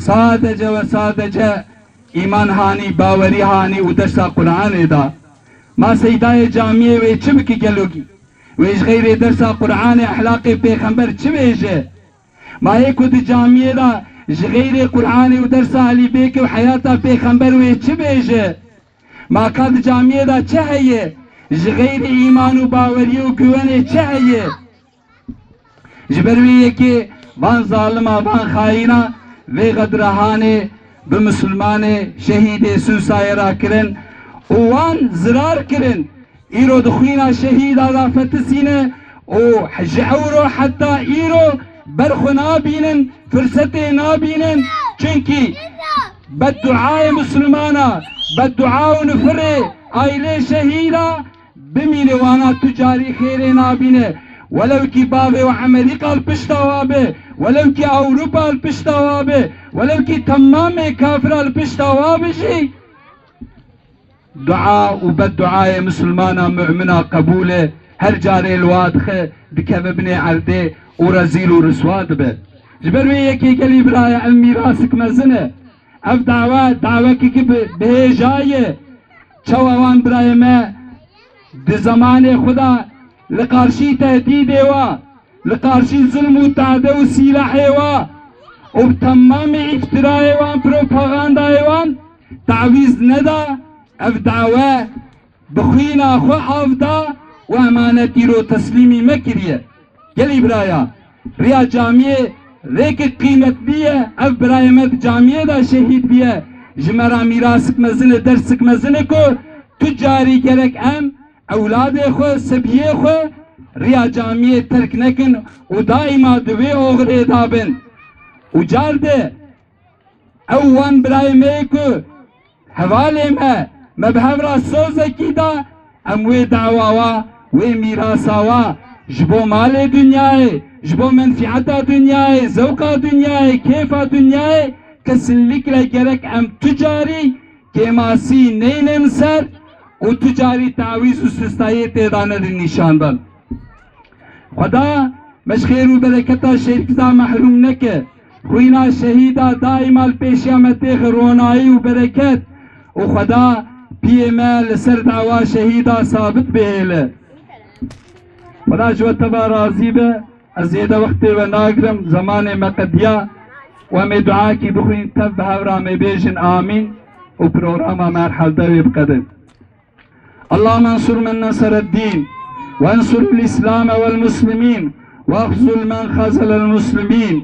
sadece ve sadece iman hani, baveri hani u dersa Kur'an da. Ma seydaya camiye ve çibki gelogi. Ve gayri dersa Kur'an ahlakı peygamber çiveje. Ma ekud camiye da gayri Kur'an u dersa Ali Beyke ve hayata peygamber ve çiveje. Ma kad camiye da çeheye. Gayri iman u baveri u güvene çeheye. Jberviye ki van zalima van haina ve gadrahane به مسلمان شهید سوسای را کرن وان زرار کرن ایرو دخوینا شهید آدھا فتسینه و جعورو حتی ایرو برخو نابینن فرصت نابینن چونکی بدعای مسلمانا بدعاو نفره آیله شهیدا بمینه وانا تجاری خیر نابینه ولو کی باوه و امریکا الپشتاوابه ولو کی اوروپا الپشتاوابه ولو کی تمام کافر الپشتاوابه شي دعاء وبالدعاء مسلمانا مؤمنا قبوله هر جاري الواضخه بكم ابن عرده ورزيل ورسواد به جبر ويكي قلي برايا الميراسك مزنه اف دعوه كي به جايه چوان برايا ما دي زمان خدا لقارشي تهديد وا لقارشي ظلم وتعدي وسلاح وا وبتمام افتراء وان بروباغندا وان تعويذ ندا اف دعوه بخينا خو حافظا وامانتي رو تسليمي مكريه قلي برايا ريا جامعه ريك قيمت بيه اف برايا مد جامعه دا شهيد بيه جمرا ميراسك مزنه درسك مزنه کو تجاري gerek ام اولاد خو سبیه خو ریا جامعه ترک نکن و دائما دوی اوغره دابن و جارده اوان برای میکو حواله مبهم را سوزکی دا اموی دعواوا و میراساوا جبو مال دنیای جبو منفعت دنیای زوقا دنیای کیفا دنیای کسنlik gerek ام تجاری کماسی نینم سر و تجاری تعویز و سستایی تیدانه دی نشاندن خدا مشخیر و برکتا شرکتا محروم نکه خوینا شهیدا دائما پیشیامت رونایی و برکت و خدا پیما لسر دعوا شهیدا ثابت بیله خدا جو تبا راضی به از زیده وقت و ناگرم زمان مقدیا و همی دعا کی بخوین تب هورا می بیجن آمین و پروگرام مرحل دوی بقدم اللهم انصر من نصر الدين وانصر الإسلام والمسلمين واخذل من خذل المسلمين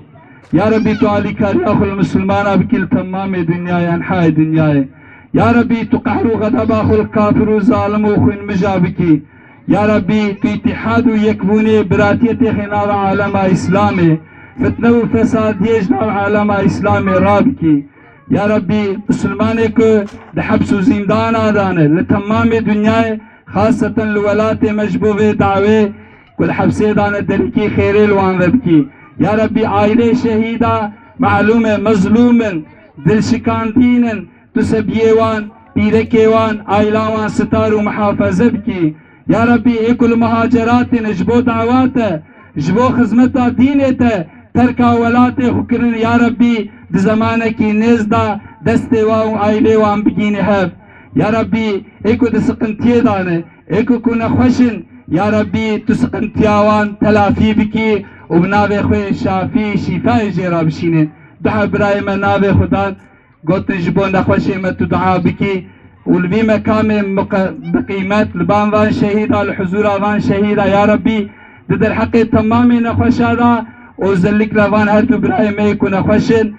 يا ربي تعالي كاري أخو المسلمان بكل تمام دنياي أنحاء دنياي يا ربي تقهر غضب أخو الكافر وظالم وخن مجابكي يا ربي اتحاد يكبوني براتية خنال عالم إسلامي فتنة وفساد يجنى عالم إسلامي رابكي يا ربي مسلمانه کو دحبس و زندان آدانه لتمام دنیای خاصة الولات مجبوب دعوه كل حبسه دانه درکی خیره الوان ربکی يا ربي عائله شهيدا معلومه مظلوم دل شکاندین تسبیوان پیرکیوان عائلاوان ستار و محافظه بکی يا ربي اكل مهاجرات جبو دعوات جبو خدمت دینت ترکا ولات خکرن يا ربي بزمانه کی نزدا دست واو عائله وان بگین هف يا ربي اكو دسقنتي دانه اكو كنا خوشن يا ربي تسقنتياوان تلافي بكي وبنابه خوي شافي شفاء جرا بشينه دعا براي منابه خدا قلت جبون نخوشي ما تدعا بكي والبي مكام بقيمات لبان وان شهيدا الحضور وان شهيدا يا ربي ضد الحق تمامي نخوشادا وزلك لوان هرتو براي ما يكون خوشن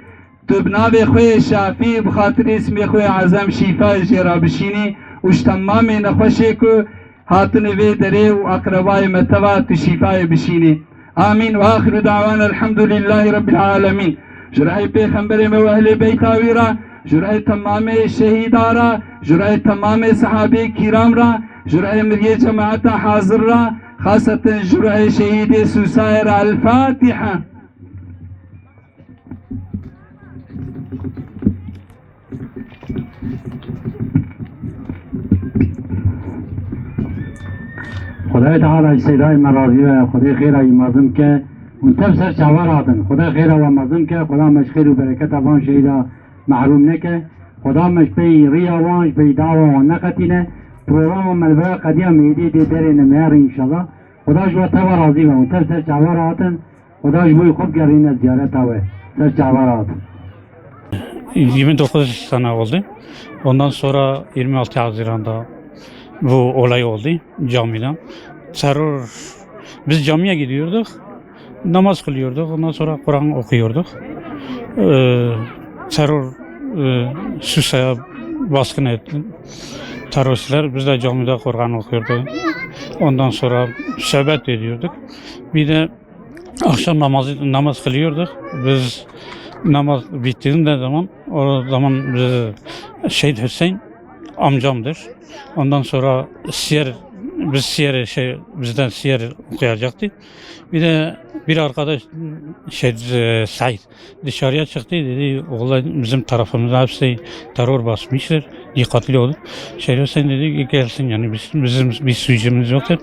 تبنابه خوي شافي بخاطر اسمي خوي عظم شفاء جرا بشيني وش تمامي نخوشي كو هاتن في دري واقرباي متوا تشفاء بشيني آمين واخر دعوانا الحمد لله رب العالمين جرعي پیغمبر و اهل بیت آویرا جرعي تمام شهیدارا جرعي تمام صحابه کرام را جرعي مریه جماعت حاضر را خاصة جرعي شهید سوسایر الفاتحة خدای تعالی سیدای مراضی و خدای غیر ایمازم که ونتب سر شعور هاتن خدا خیر و مظلم که خدا مش خیر و برکت وان شهیدا محروم نکه خدا مش پی ریا وانش پی دعوا وان نقتینه پروگرام ملبرا قدیم میدی دی در نمیار انشالله خدا جو تب راضی و ونتب سر شعور هاتن خدا جوی خوب گرین زیارت هاوه سر شعور هاتن 29 sene oldu. Ondan sonra 26 Haziran'da bu olay oldu camiden. Terör, biz camiye gidiyorduk, namaz kılıyorduk, ondan sonra Kur'an okuyorduk. Terör Süsa'ya baskın etti. Teröristler, biz de camide Kur'an okuyorduk. Ondan sonra sohbet ediyorduk. Bir de akşam namaz kılıyorduk. Biz namaz bittiğinde zaman o zaman Şehit Hüseyin amcamdır. Ondan sonra bizden siyer okuyacaktı. Bir de bir arkadaş Said dışarıya çıktı dedi oğlan bizim tarafımıza hepsi terör basmıştır. Dikkatli olun. Şehit Hüseyin dedi gelsin yani bizim bir suçumuz yoktur.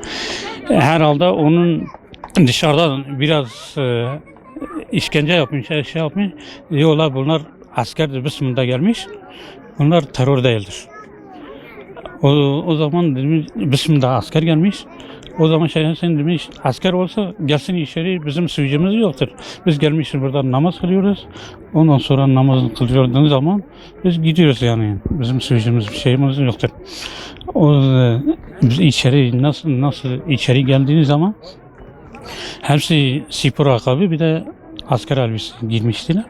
Herhalde onun dışarıdan biraz işkence yapmış, şey yapmış. Diyorlar bunlar askerdir, Bismillah gelmiş. Bunlar terör değildir. O zaman demiş, Bismillah asker gelmiş. O zaman sen demiş, asker olsa gelsin içeri, bizim suçumuz yoktur. Biz gelmişiz burada namaz kılıyoruz. Ondan sonra namaz kılıyordığımız zaman biz gidiyoruz yani. Bizim suçumuz bir şeyimiz yoktur. Biz içeri nasıl içeri geldiğiniz zaman hepsi spor ayakkabı bir de asker elbise giymiştiler.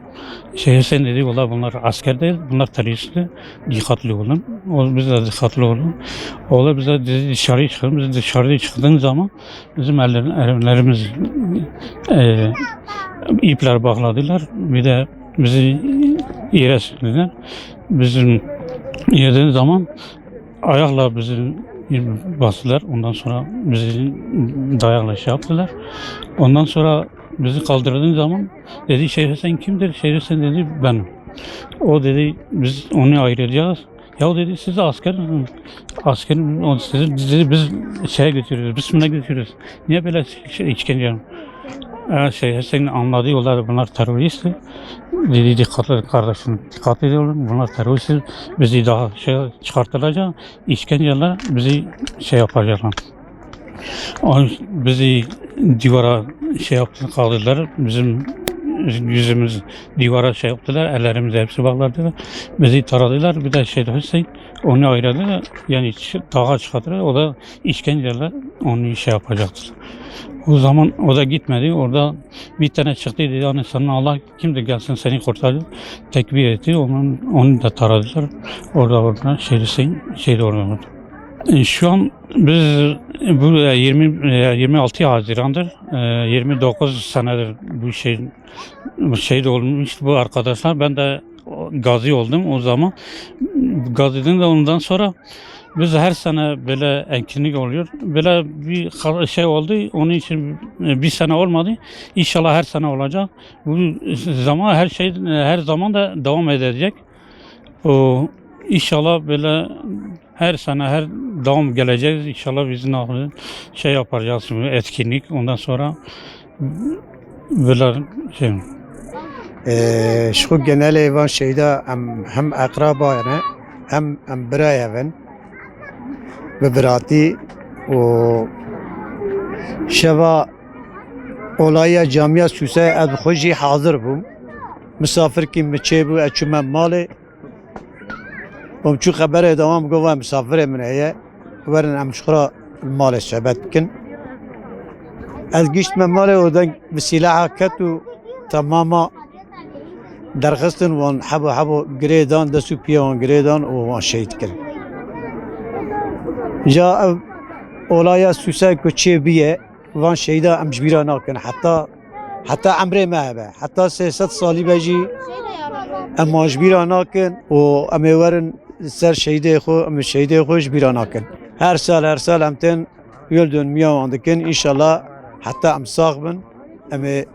Sen dedi valla bunlar asker değil, bunlar teröristler. Dikkatli olun. Biz de dikkatli olun. Oğlan biz de dışarıya çıkalım. Biz dışarıya çıktığımız zaman bizim ellerimiz ipler bağladılar. Bir de bizi yere sürdüler. Bizim yediğimiz zaman ayakla bizi bastılar. Ondan sonra bizi dayakla şey yaptılar. Ondan sonra bizi kaldırdığın zaman dedi Şehit Hüseyin kimdir? Şehit Hüseyin dedi ben. O dedi biz onu ayıracağız. Ya dedi siz asker sizi biz şeye götürüyoruz. Bismillah götürüyoruz. Niye böyle işkence yapıyorsun? Şehit Hüseyin anladığı yollar bunlar terörist. Dedi dikkatli kardeşim dikkatli olun bunlar terörist. Bizi daha çıkartılacak. İşkenceler bizi yapacaklar. Bizi divara kaldırdılar. Bizim yüzümüz divara yaptılar. Ellerimizi hepsi bağladılar. Bizi taradılar. Bir de Şehit Hüseyin onu ayırdılar. Yani dağa çıkarttılar. O da işkenceler onu yapacaktır. O zaman o da gitmedi. Orada bir tane çıktı dedi hani sana Allah kimdir gelsin seni kurtarır. Tekbir etti. Onu da taradılar. Orada Şehit Hüseyin orada. Şu an biz bu 26 Haziran'dır. 29 senedir bu şey de olmuş bu arkadaşlar. Ben de gazi oldum o zaman. Gaziden de ondan sonra biz her sene böyle etkinlik oluyor. Böyle bir şey oldu. Onun için bir sene olmadı. İnşallah her sene olacak. Bu zaman her zaman da devam edecek. İnşallah böyle her sene her devam geleceğiz. İnşallah bizim yapacağız etkinlik. Ondan sonra böyle şu genel evan şeyde hem akraba yani hem birey evin ve birati o şeva olaya camiye süse ev hoji hazır bu misafir kim meçe bu açma mali ومشو خبره دوام قوة مسافرة من هي ورن عم شخرا المال الشعبات كن أذقشت من مالي ودن بسلاحة كتو تماما درخستن وان حبو قريدان دسو بيا وان قريدان وان شهيد كن جاء اولايا سوسا كوتشي بيه وان شهيدا ام جبيرا ناكن حتى عمري ما هبه حتى 300 صالي بجي اما جبيرا ناكن و امي ورن سر شهيدي خو ام شهيدي خو جبيرا ناكن her سال امتن يلدون مياوان دكن ان شاء الله حتى ام صاغبن امي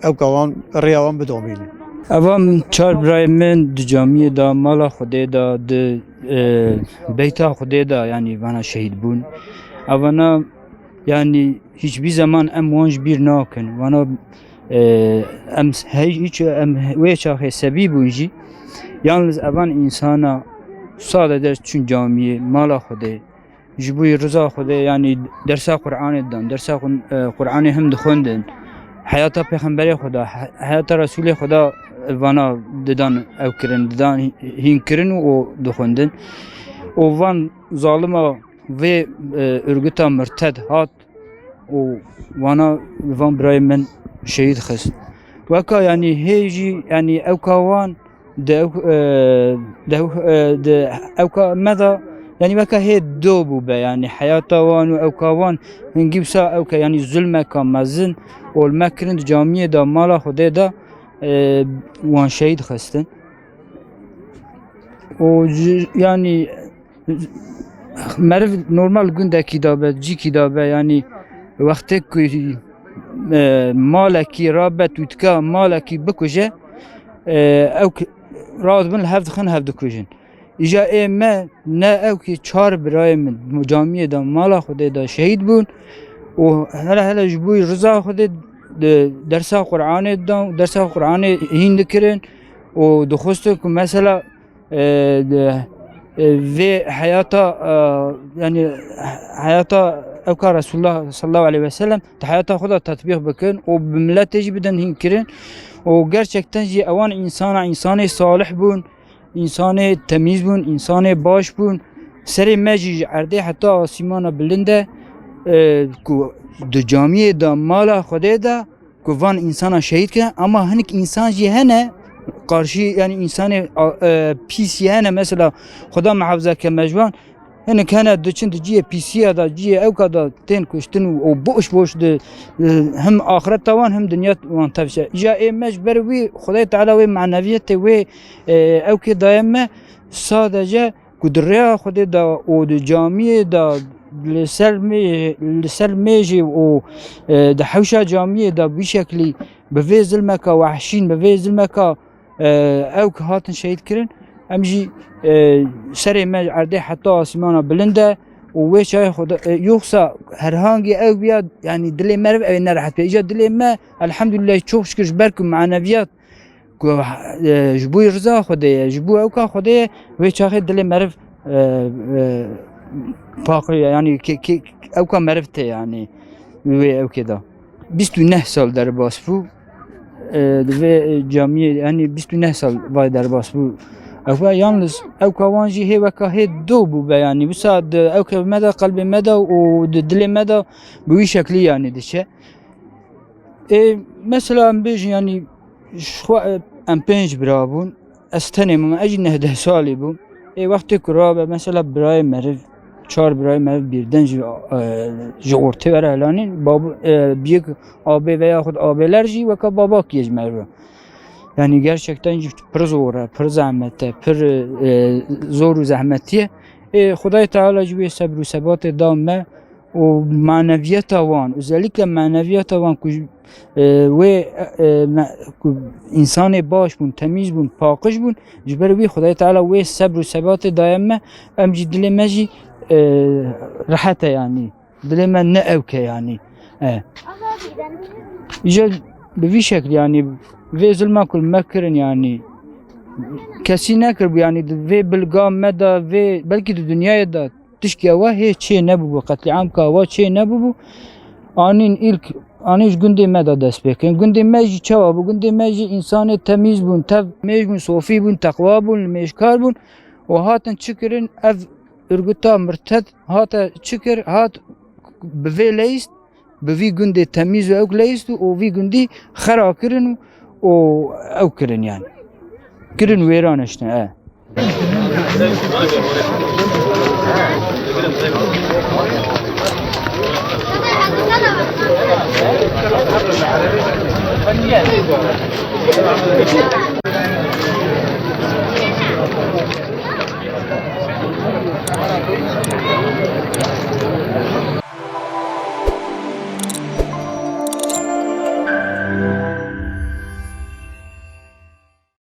او كوان رياوان بدومين اوام چار برای من دو جامی دا مالا خوده دا بیتا خوده دا یعنی وانا شهید بون اوانا yani hiçbir zaman em wanj bir nakin. Vana em hiç em ve çahe sebi bunji. Yalnız evan insana sadece çün camiye mala xude jibuy rıza xude yani dersa Kur'an'dan dersa Kur'an'ı hem de xundin hayata peygamberi xuda hayata Resulü xuda vana dedan evkirin dedan hinkirin o duxundin o van zalima ve örgüta mürted hat o vana van braymen şehit xist vaka yani heji yani evkavan de اوكا ماذا يعني وكا هي دوبو يعني حياة وان واوكاوان نجيب سا اوكا يعني ظلمة كمازن والمكرن جامية دا مالا خده دا وان شهيد خستن و يعني مرف نورمال günde kitabı ci kitabı yani vakti ki malaki rabet utka malaki büküce اوك راد من هفت خن هفت کجن. ایجا ایمه نه او که چهار برای من جامعه دا مالا خوده دا شهید بون و هلا جبوی رضا خوده درس قرآن دا درس قرآن هند کرن و دخسته که مثلا و حیاتا yani hayata evka Resulullah sallallahu aleyhi ve sellem hayata خدا tatbik بکن و بملت بدن hinkirin o gerçekten avan insanı salih bun, insanı temiz bun, insanı baş bun. Seri meci arde hatta asimana bilinde ku de camiye da mala xude da ku van insana şehit ki ama hanik insan hene karşı yani insanı pis hene mesela Xuda muhafaza ke mecvan hani kana dçin dciye pisiya da ciye ev kada ten kuştun o boş de hem ahiret tavan hem dünya wan tavşe ja mecbur vi Xuda Teala ve maneviyete ve ev ki daima sadece kudriya Xuda da o de camiye da لسلميجي و ده حوشة جامية ده بشكل بفيز المكا وحشين بفيز المكا او كهاتن شهيد كرن امجي سري ما عردي حتى اسمانا بلنده وويش هاي خدا يوخسا هرهانجي او بياد يعني دلي مرف او نرحت بيجا دلي ما الحمد لله تشوف شكرش بركم معنويات جبوي رضا خديه جبوي اوكا خديه ويش هاي دلي مرف باقي يعني كي اوكا مرفته يعني او كده 29 سال در باسفو ve camiye yani 29 sal vay derbas bu Evka yalnız evka vanji heveka he do bu be yani bu saat evka meda kalbi meda o dili meda bu şekli yani dişe mesela bej yani şu empenj brabun استني من اجل نهده سالي بو وقتی کرابه مثلا برای مرف چهار برای مرف birden جورته وره الانین باب büyük abi veya خود abiler ji ve ka babak yecmer yani gerçekten pır zor pır zahmete pır zor zahmetiye Xuda Teala gibi sabr ve sebat damme o maneviyat avan özellikle maneviyat avan ve insanı baş bun temiz bun pakış bun ciber ve Xuda Teala ve sabr ve sebat daime emci dilemeci rahat yani dileme ne evke yani İşte bir şekil yani ve zulma kul mekrin yani kesin nekir yani ve bilgam meda ve belki de dünyaya da tişkiye var hiç şey ne bu katliam ka var şey ne bu anin ilk aniş günde meda despekin günde meci çava bu günde meci insanı temiz bun tev mecbun sofi bun takva bun meşkar bun o hatın çıkırın ev örgüta mürted hata çıkır hat beveleist bevi günde temiz ve evleist o vi günde khara kirin o ev kirin yani kirin veran işte